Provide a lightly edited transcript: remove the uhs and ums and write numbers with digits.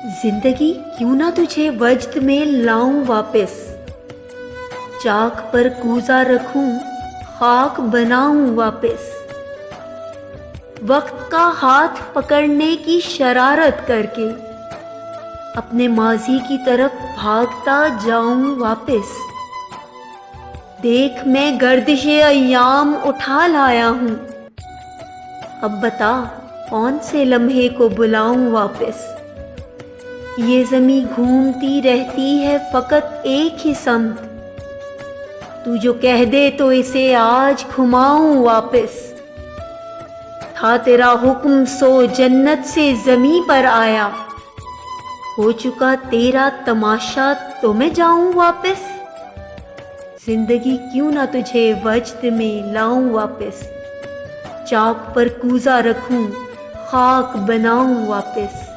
زندگی کیوں نہ تجھے وجد میں لاؤں واپس، چاک پر کوزہ رکھوں خاک بناؤں واپس، وقت کا ہاتھ پکڑنے کی شرارت کر کے اپنے ماضی کی طرف بھاگتا جاؤں واپس۔ دیکھ میں گردش ایام اٹھا لایا ہوں، اب بتا کون سے لمحے کو بلاؤں واپس۔ یہ زمیں گھومتی رہتی ہے فقط ایک ہی سمت، تو جو کہہ دے تو اسے آج گھماؤں واپس۔ تھا تیرا حکم سو جنت سے زمیں پر آیا، ہو چکا تیرا تماشا تو میں جاؤں واپس۔ زندگی کیوں نہ تجھے وجد میں لاؤں واپس، چاک پر کوزہ رکھوں خاک بناؤں واپس۔